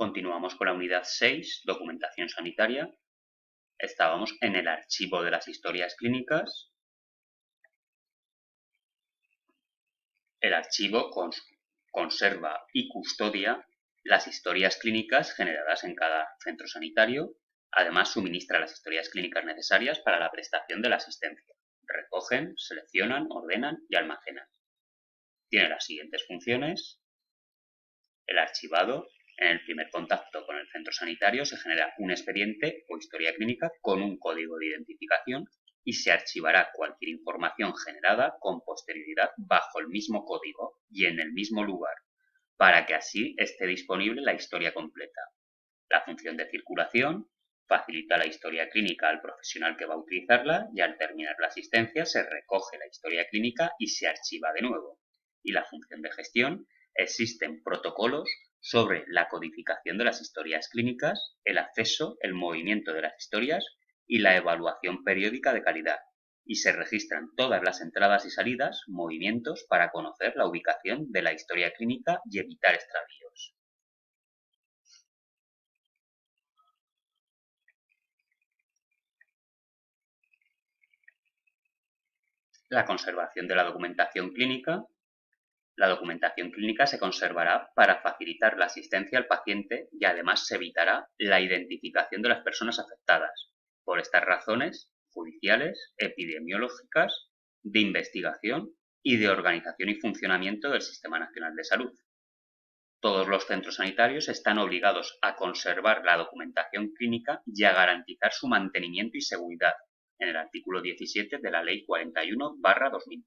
Continuamos con la unidad 6, documentación sanitaria. Estábamos en el archivo de las historias clínicas. El archivo conserva y custodia las historias clínicas generadas en cada centro sanitario. Además, suministra las historias clínicas necesarias para la prestación de la asistencia. Recogen, seleccionan, ordenan y almacenan. Tiene las siguientes funciones. El archivado. En el primer contacto con el centro sanitario se genera un expediente o historia clínica con un código de identificación y se archivará cualquier información generada con posterioridad bajo el mismo código y en el mismo lugar, para que así esté disponible la historia completa. La función de circulación facilita la historia clínica al profesional que va a utilizarla y al terminar la asistencia se recoge la historia clínica y se archiva de nuevo. Y la función de gestión, existen protocolos sobre la codificación de las historias clínicas, el acceso, el movimiento de las historias y la evaluación periódica de calidad. Y se registran todas las entradas y salidas, movimientos, para conocer la ubicación de la historia clínica y evitar extravíos. La conservación de la documentación clínica. La documentación clínica se conservará para facilitar la asistencia al paciente y además se evitará la identificación de las personas afectadas, por estas razones judiciales, epidemiológicas, de investigación y de organización y funcionamiento del Sistema Nacional de Salud. Todos los centros sanitarios están obligados a conservar la documentación clínica y a garantizar su mantenimiento y seguridad, en el artículo 17 de la Ley 41/2002.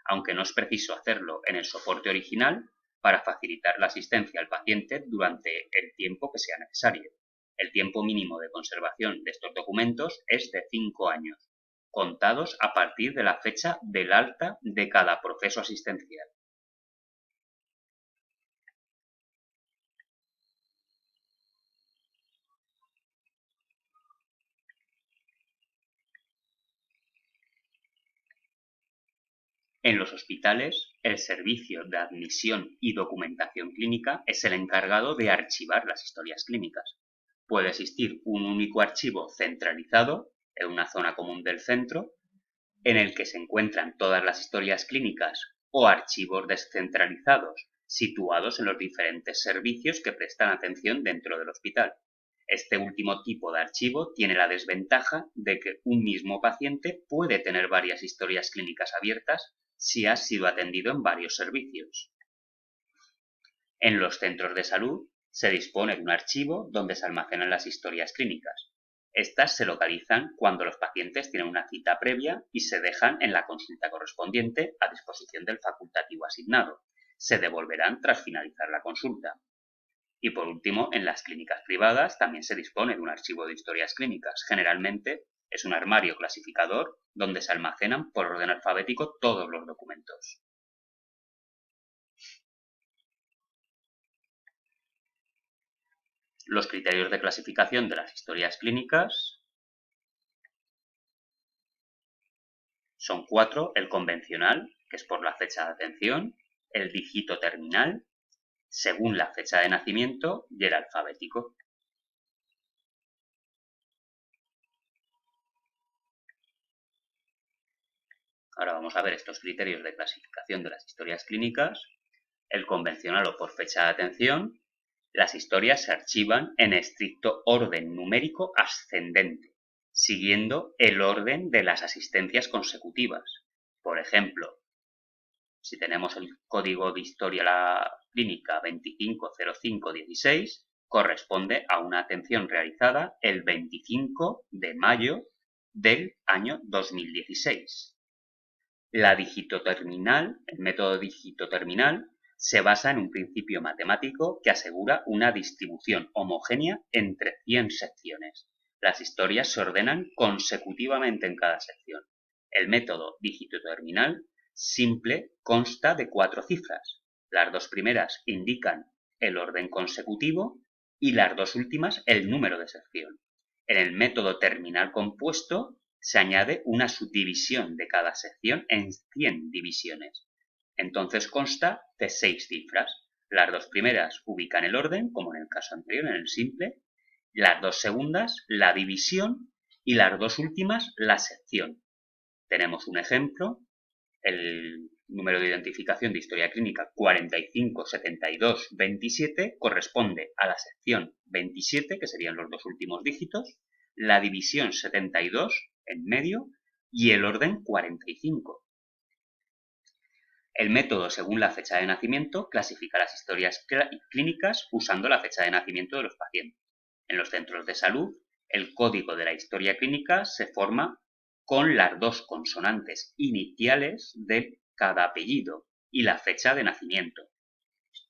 Aunque no es preciso hacerlo en el soporte original para facilitar la asistencia al paciente durante el tiempo que sea necesario. El tiempo mínimo de conservación de estos documentos es de 5 años, contados a partir de la fecha del alta de cada proceso asistencial. En los hospitales, el servicio de admisión y documentación clínica es el encargado de archivar las historias clínicas. Puede existir un único archivo centralizado en una zona común del centro, en el que se encuentran todas las historias clínicas, o archivos descentralizados situados en los diferentes servicios que prestan atención dentro del hospital. Este último tipo de archivo tiene la desventaja de que un mismo paciente puede tener varias historias clínicas abiertas si ha sido atendido en varios servicios. En los centros de salud se dispone de un archivo donde se almacenan las historias clínicas. Estas se localizan cuando los pacientes tienen una cita previa y se dejan en la consulta correspondiente a disposición del facultativo asignado. Se devolverán tras finalizar la consulta. Y por último, en las clínicas privadas también se dispone de un archivo de historias clínicas. Generalmente es un armario clasificador donde se almacenan por orden alfabético todos los documentos. Los criterios de clasificación de las historias clínicas son 4: el convencional, que es por la fecha de atención, el dígito terminal, según la fecha de nacimiento, y el alfabético. Ahora vamos a ver estos criterios de clasificación de las historias clínicas. El convencional o por fecha de atención. Las historias se archivan en estricto orden numérico ascendente, siguiendo el orden de las asistencias consecutivas. Por ejemplo, si tenemos el código de historia clínica 250516, corresponde a una atención realizada el 25 de mayo del año 2016. La digitoterminal, el método digitoterminal, se basa en un principio matemático que asegura una distribución homogénea entre 100 secciones. Las historias se ordenan consecutivamente en cada sección. El método digitoterminal simple consta de 4 cifras. Las 2 primeras indican el orden consecutivo y las 2 últimas el número de sección. En el método terminal compuesto se añade una subdivisión de cada sección en 100 divisiones. Entonces consta de 6 cifras. Las dos primeras ubican el orden, como en el caso anterior, en el simple. Las dos segundas, la división. Y las dos últimas, la sección. Tenemos un ejemplo, el número de identificación de historia clínica 457227 corresponde a la sección 27, que serían los dos últimos dígitos, la división 72 en medio y el orden 45. El método, según la fecha de nacimiento, clasifica las historias clínicas usando la fecha de nacimiento de los pacientes. En los centros de salud, el código de la historia clínica se forma con las dos consonantes iniciales de cada apellido y la fecha de nacimiento,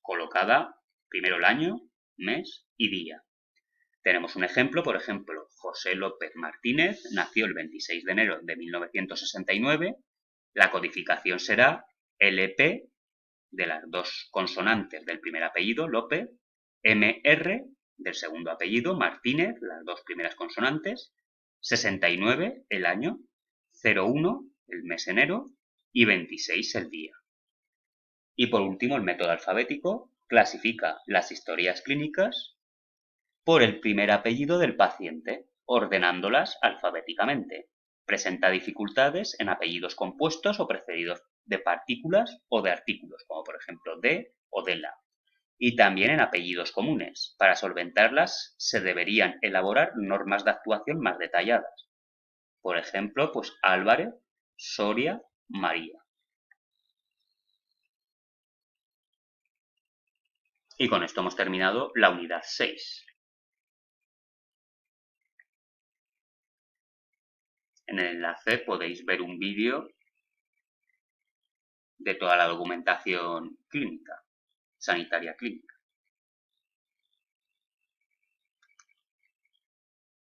colocada primero el año, mes y día. Tenemos un ejemplo, por ejemplo, José López Martínez nació el 26 de enero de 1969. La codificación será LP de las dos consonantes del primer apellido, López, MR del segundo apellido, Martínez, las dos primeras consonantes, 69 el año, 01 el mes enero y 26 el día. Y por último, el método alfabético clasifica las historias clínicas por el primer apellido del paciente, ordenándolas alfabéticamente. Presenta dificultades en apellidos compuestos o precedidos de partículas o de artículos, como por ejemplo de o de la. Y también en apellidos comunes. Para solventarlas se deberían elaborar normas de actuación más detalladas. Por ejemplo, pues Álvarez, Soria, María. Y con esto hemos terminado la unidad 6. En el enlace podéis ver un vídeo de toda la documentación clínica, sanitaria clínica.